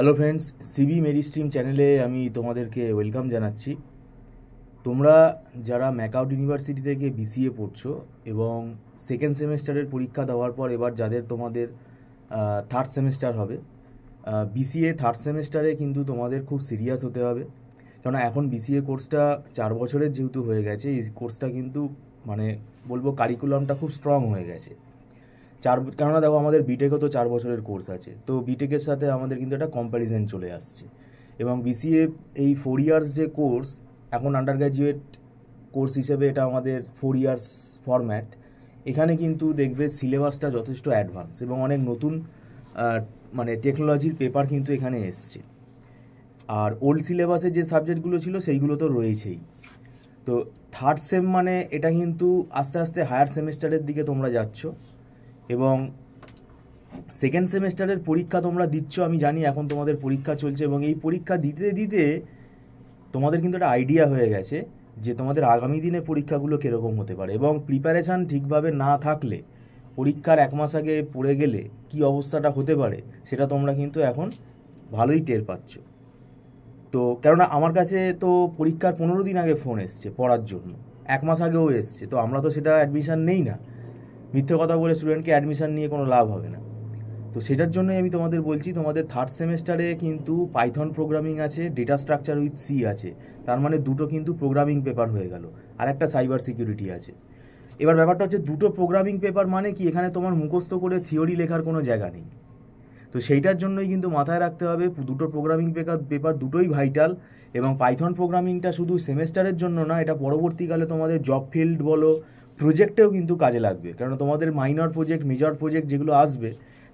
Hello friends, সিবি মেরি স্ট্রিম চ্যানেলে আমি তোমাদেরকে ওয়েলকাম জানাচ্ছি। তোমরা যারা ম্যাকআউট ইউনিভার্সিটি থেকে বিসিএ পড়ছো এবং সেকেন্ড সেমেস্টারের পরীক্ষা দেওয়ার পর এবার যাদের তোমাদের থার্ড সেমেস্টার হবে, বিসিএ থার্ড সেমেস্টারে কিন্তু তোমাদের খুব সিরিয়াস হতে হবে। কেননা এখন বিসিএ কোর্সটা 4 বছরের যেহেতু হয়ে গেছে, এই কোর্সটা কিন্তু মানে বলবো কারিকুলামটা খুব স্ট্রং হয়ে গেছে। কেননা দেখো, আমাদের বিটেকও তো 4 বছরের কোর্স আছে, তো বিটেকের সাথে আমাদের কিন্তু একটা কম্প্যারিজন চলে আসছে। এবং বিসিএ এই 4 ইয়ার্স যে কোর্স, এখন আন্ডার গ্র্যাজুয়েট কোর্স হিসেবে এটা আমাদের 4 ইয়ার্স ফরম্যাট। এখানে কিন্তু দেখবে সিলেবাসটা যথেষ্ট অ্যাডভান্স এবং অনেক নতুন মানে টেকনোলজির পেপার কিন্তু এখানে এসছে। আর ওল্ড সিলেবাসে যে সাবজেক্টগুলো ছিল সেইগুলো তো রয়েছেই। তো থার্ড সেম মানে এটা কিন্তু আস্তে আস্তে হায়ার সেমেস্টারের দিকে তোমরা যাচ্ছ এবং সেকেন্ড সেমেস্টারের পরীক্ষা তোমরা দিচ্ছ। আমি জানি এখন তোমাদের পরীক্ষা চলছে এবং এই পরীক্ষা দিতে দিতে তোমাদের কিন্তু একটা আইডিয়া হয়ে গেছে যে তোমাদের আগামী দিনে পরীক্ষাগুলো কীরকম হতে পারে, এবং প্রিপারেশান ঠিকভাবে না থাকলে পরীক্ষার 1 মাস আগে পড়ে গেলে কি অবস্থাটা হতে পারে সেটা তোমরা কিন্তু এখন ভালোই টের পাচ্ছ। তো কেননা আমার কাছে তো পরীক্ষার 15 দিন আগে ফোন এসছে পড়ার জন্য, 1 মাস আগেও এসছে, তো আমরা তো সেটা অ্যাডমিশান নেই না। মিথ্যে কথা বলে স্টুডেন্টকে অ্যাডমিশান নিয়ে কোনো লাভ হবে না। তো সেটার জন্যই আমি তোমাদের বলছি, তোমাদের থার্ড সেমেস্টারে কিন্তু পাইথন প্রোগ্রামিং আছে, ডেটা স্ট্রাকচার উইথ সি আছে, তার মানে দুটো কিন্তু প্রোগ্রামিং পেপার হয়ে গেল, আর একটা সাইবার সিকিউরিটি আছে। এবার ব্যাপারটা হচ্ছে, দুটো প্রোগ্রামিং পেপার মানে কি, এখানে তোমার মুখস্থ করে থিওরি লেখার কোনো জায়গা নেই। তো সেইটার জন্যই কিন্তু মাথায় রাখতে হবে দুটো প্রোগ্রামিং পেপার দুটোই ভাইটাল। এবং পাইথন প্রোগ্রামিংটা শুধু সেমেস্টারের জন্য না, এটা পরবর্তীকালে তোমাদের জব ফিল্ড বলো, প্রজেক্টেও কিন্তু কাজে লাগবে। কারণ তোমাদের মাইনর প্রজেক্ট, মেজর প্রজেক্ট যেগুলো আসবে,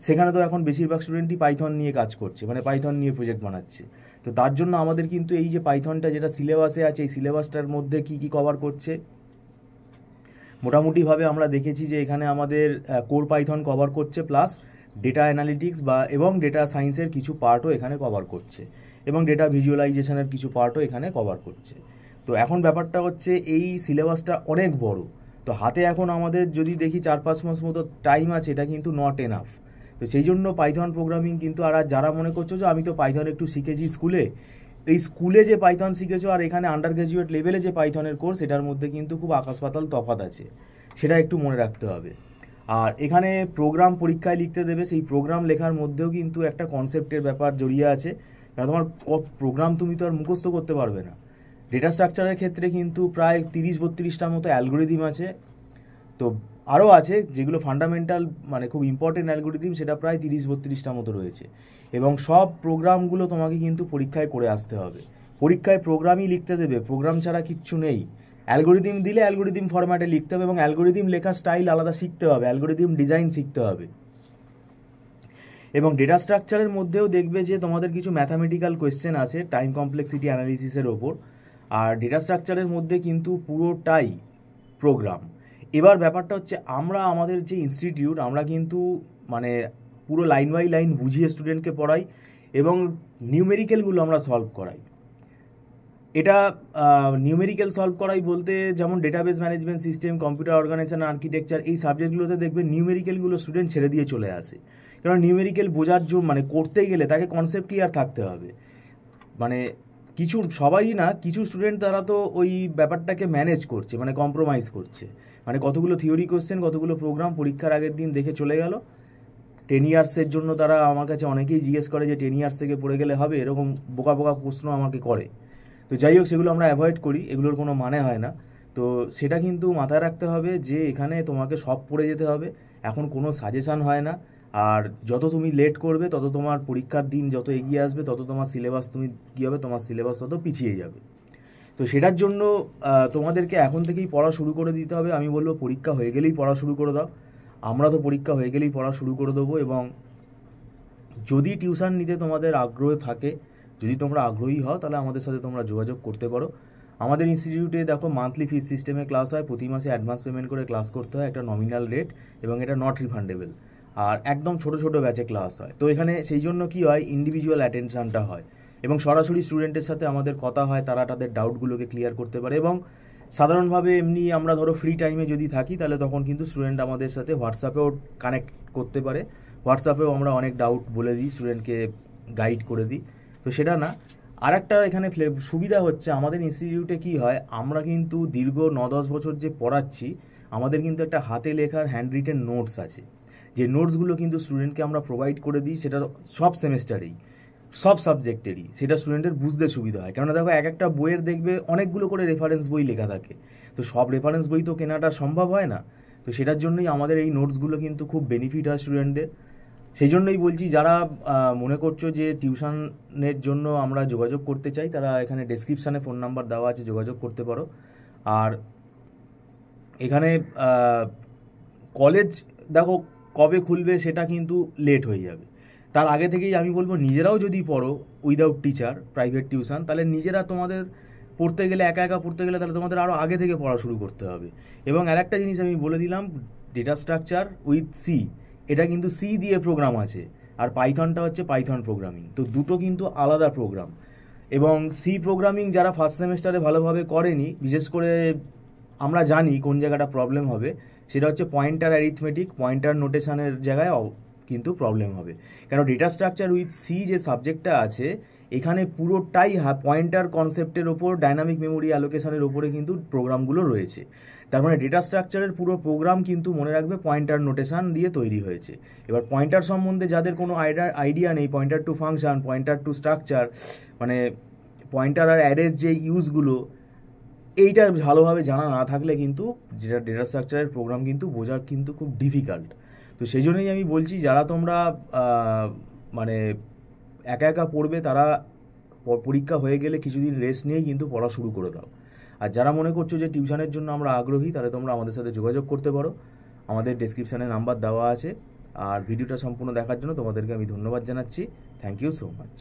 সেখানে তো এখন বেশিরভাগ স্টুডেন্টই পাইথন নিয়ে কাজ করছে, মানে পাইথন নিয়ে প্রজেক্ট বানাচ্ছে। তো তার জন্য আমাদের কিন্তু এই যে পাইথনটা যেটা সিলেবাসে আছে, এই সিলেবাসটার মধ্যে কি কি কভার করছে, মোটামুটিভাবে আমরা দেখেছি যে এখানে আমাদের কোর পাইথন কভার করছে, প্লাস ডেটা অ্যানালিটিক্স এবং ডেটা সায়েন্সের কিছু পার্টও এখানে কভার করছে, এবং ডেটা ভিজুয়ালাইজেশনের কিছু পার্টও এখানে কভার করছে। তো এখন ব্যাপারটা হচ্ছে, এই সিলেবাসটা অনেক বড়। তো হাতে এখন আমাদের যদি দেখি 4-5 মাস মতো টাইম আছে, এটা কিন্তু নট এনাফ। তো সেই জন্য পাইথন প্রোগ্রামিং কিন্তু, আর যারা মনে করছো যে আমি তো পাইথন একটু শিখেছি স্কুলে, এই স্কুলে যে পাইথন শিখেছো আর এখানে আন্ডার গ্র্যাজুয়েট লেভেলে যে পাইথনের কোর্স, এটার মধ্যে কিন্তু খুব আকাশ পাতাল তফাৎ আছে, সেটা একটু মনে রাখতে হবে। আর এখানে প্রোগ্রাম পরীক্ষায় লিখতে দেবে, সেই প্রোগ্রাম লেখার মধ্যেও কিন্তু একটা কনসেপ্টের ব্যাপার জড়িয়ে আছে। কারণ তোমার প্রোগ্রাম তুমি তো আর মুখস্থ করতে পারবে না। ডেটা স্ট্রাকচারের ক্ষেত্রে কিন্তু প্রায় 30-32টার মতো অ্যালগোরিদম আছে। তো আরও আছে যেগুলো ফান্ডামেন্টাল, মানে খুব ইম্পর্টেন্ট অ্যালগোরিদম, সেটা প্রায় 30-32টার মতো রয়েছে। এবং সব প্রোগ্রামগুলো তোমাকে কিন্তু পরীক্ষায় করে আসতে হবে। পরীক্ষায় প্রোগ্রামই লিখতে দেবে, প্রোগ্রাম ছাড়া কিচ্ছু নেই। অ্যালগোরিদম দিলে অ্যালগোরিদম ফরম্যাটে লিখতে হবে, এবং অ্যালগোরিদম লেখার স্টাইল আলাদা শিখতে হবে, অ্যালগোরিদম ডিজাইন শিখতে হবে। এবং ডেটা স্ট্রাকচারের মধ্যেও দেখবে যে তোমাদের কিছু ম্যাথামেটিক্যাল কোয়েশ্চেন আছে টাইম কমপ্লেক্সিটি অ্যানালিসিসের ওপর। আর ডেটা স্ট্রাকচারের মধ্যে কিন্তু পুরোটাই প্রোগ্রাম। এবার ব্যাপারটা হচ্ছে, আমাদের যে ইনস্টিটিউট, আমরা কিন্তু মানে পুরো লাইন বাই লাইন বুঝিয়ে স্টুডেন্টকে পড়াই এবং নিউমেরিক্যালগুলো আমরা সলভ করাই। এটা নিউমেরিক্যাল সলভ করাই বলতে, যেমন database management system, computer organisation, architecture, এই সাবজেক্টগুলোতে দেখবে নিউমেরিক্যালগুলো স্টুডেন্ট ছেড়ে দিয়ে চলে আসে। কারণ নিউমেরিক্যাল বোঝার জন্য, মানে করতে গেলে তাকে কনসেপ্ট ক্লিয়ার থাকতে হবে। মানে সবাই না, কিছু স্টুডেন্ট তারা তো ওই ব্যাপারটাকে ম্যানেজ করছে, মানে কম্প্রোমাইজ করছে। মানে কতগুলো থিওরি কোশ্চেন, কতগুলো প্রোগ্রাম পরীক্ষার আগের দিন দেখে চলে গেল। 10 ইয়ার্সের জন্য তারা আমার কাছে অনেকেই জিজ্ঞেস করে যে 10 ইয়ার্স থেকে পড়ে গেলে হবে, এরকম বোকা বোকা প্রশ্ন আমাকে করে। তো যাই হোক, সেগুলো আমরা অ্যাভয়েড করি, এগুলোর কোনো মানে হয় না। তো সেটা কিন্তু মাথায় রাখতে হবে যে এখানে তোমাকে সব পড়ে যেতে হবে, এখন কোনো সাজেশান হয় না। আর যত তুমি লেট করবে, তত তোমার পরীক্ষার দিন যত এগিয়ে আসবে, তত তোমার সিলেবাস তোমার সিলেবাস তত পিছিয়ে যাবে। তো সেটার জন্য তোমাদেরকে এখন থেকেই পড়া শুরু করে দিতে হবে। আমি বলবো পরীক্ষা হয়ে গেলেই পড়া শুরু করে দাও। আমরা তো পরীক্ষা হয়ে গেলেই পড়া শুরু করে দেবো। এবং যদি টিউশন নিতে তোমাদের আগ্রহ থাকে, যদি তোমরা আগ্রহী হও, তাহলে আমাদের সাথে তোমরা যোগাযোগ করতে পারো। আমাদের ইনস্টিটিউটে দেখো মান্থলি ফিস সিস্টেমে ক্লাস হয়, প্রতি মাসে অ্যাডভান্স পেমেন্ট করে ক্লাস করতে হয়, একটা নমিনাল রেট, এবং এটা নট রিফান্ডেবল। আর একদম ছোট ছোট ব্যাচে ক্লাস হয়। তো এখানে সেই জন্য কি হয়, ইন্ডিভিজুয়াল অ্যাটেনশনটা হয় এবং সরাসরি স্টুডেন্টের সাথে আমাদের কথা হয়, তারা তাদের ডাউটগুলোকে ক্লিয়ার করতে পারে। এবং সাধারণভাবে এমনি আমরা ধরো ফ্রি টাইমে যদি থাকি, তাহলে তখন কিন্তু স্টুডেন্ট আমাদের সাথে হোয়াটসঅ্যাপেও কানেক্ট করতে পারে। হোয়াটসঅ্যাপেও আমরা অনেক ডাউট বলে দিই স্টুডেন্টকে, গাইড করে দিই, তো সেটা না। আর একটা এখানে সুবিধা হচ্ছে আমাদের ইনস্টিটিউটে কি হয়, আমরা কিন্তু দীর্ঘ 9-10 বছর যে পড়াচ্ছি, আমাদের কিন্তু একটা হাতে লেখার হ্যান্ড রিটেন নোটস আছে, যে নোটসগুলো কিন্তু স্টুডেন্টকে আমরা প্রোভাইড করে দিই, সেটা সব সেমেস্টারেই, সব সাবজেক্টেরই, সেটা স্টুডেন্টের বুঝতে সুবিধা হয়। কেননা দেখো, এক একটা বইয়ের দেখবে অনেকগুলো করে রেফারেন্স বই লেখা থাকে, তো সব রেফারেন্স বই তো কেনাটা সম্ভব হয় না, তো সেটার জন্যই আমাদের এই নোটসগুলো কিন্তু খুব বেনিফিট হয় স্টুডেন্টদের। সেই জন্যই বলছি, যারা মনে করছো যে টিউশনের জন্য আমরা যোগাযোগ করতে চাই, তারা এখানে ডেসক্রিপশানে ফোন নাম্বার দেওয়া আছে, যোগাযোগ করতে পারো। আর এখানে কলেজ দেখো কবে খুলবে সেটা কিন্তু লেট হয়ে যাবে, তার আগে থেকেই আমি বলবো নিজেরাও যদি পড়ো উইদাউট টিচার প্রাইভেট টিউশন, তাহলে নিজেরা তোমাদের পড়তে গেলে, একা একা পড়তে গেলে, তাহলে তোমাদের আরও আগে থেকে পড়া শুরু করতে হবে। এবং আরেকটা জিনিস আমি বলে দিলাম, ডেটা স্ট্রাকচার উইথ সি, এটা কিন্তু সি দিয়ে প্রোগ্রাম আছে, আর পাইথনটা হচ্ছে পাইথন প্রোগ্রামিং, তো দুটো কিন্তু আলাদা প্রোগ্রাম। এবং সি প্রোগ্রামিং যারা ফার্স্ট সেমেস্টারে ভালোভাবে করেনি, বিশেষ করে আমরা জানি কোন জায়গাটা প্রবলেম হবে, সেটা হচ্ছে পয়েন্টার অ্যারিথমেটিক, পয়েন্টার নোটেশনের জায়গায় কিন্তু প্রবলেম হবে। কেন ডেটা স্ট্রাকচার উইথ সি যে সাবজেক্টটা আছে, এখানে পুরোটাই পয়েন্টার কনসেপ্টের ওপর, ডাইনামিক মেমোরি অ্যালোকেশনের ওপরে কিন্তু প্রোগ্রামগুলো রয়েছে। তার মানে ডেটা স্ট্রাকচারের পুরো প্রোগ্রাম কিন্তু মনে রাখবে পয়েন্টার নোটেশন দিয়ে তৈরি হয়েছে। এবার পয়েন্টার সম্বন্ধে যাদের কোনো আইডিয়া নেই, pointer two function, pointer two structure, মানে পয়েন্টার আর অ্যারের যে ইউজগুলো, এইটা ভালোভাবে জানা না থাকলে কিন্তু যেটা ডেটা স্ট্রাকচারের প্রোগ্রাম কিন্তু বোঝার কিন্তু খুব ডিফিকাল্ট। তো সেই জন্যই আমি বলছি, যারা তোমরা মানে একা একা পড়বে, তারা পরীক্ষা হয়ে গেলে কিছুদিন রেস্ট নিয়েই কিন্তু পড়া শুরু করে দাও। আর যারা মনে করছো যে টিউশনের জন্য আমরা আগ্রহী, তাহলে তোমরা আমাদের সাথে যোগাযোগ করতে পারো, আমাদের ডেসক্রিপশানে নাম্বার দেওয়া আছে। আর ভিডিওটা সম্পূর্ণ দেখার জন্য তোমাদেরকে আমি ধন্যবাদ জানাচ্ছি। Thank you so much.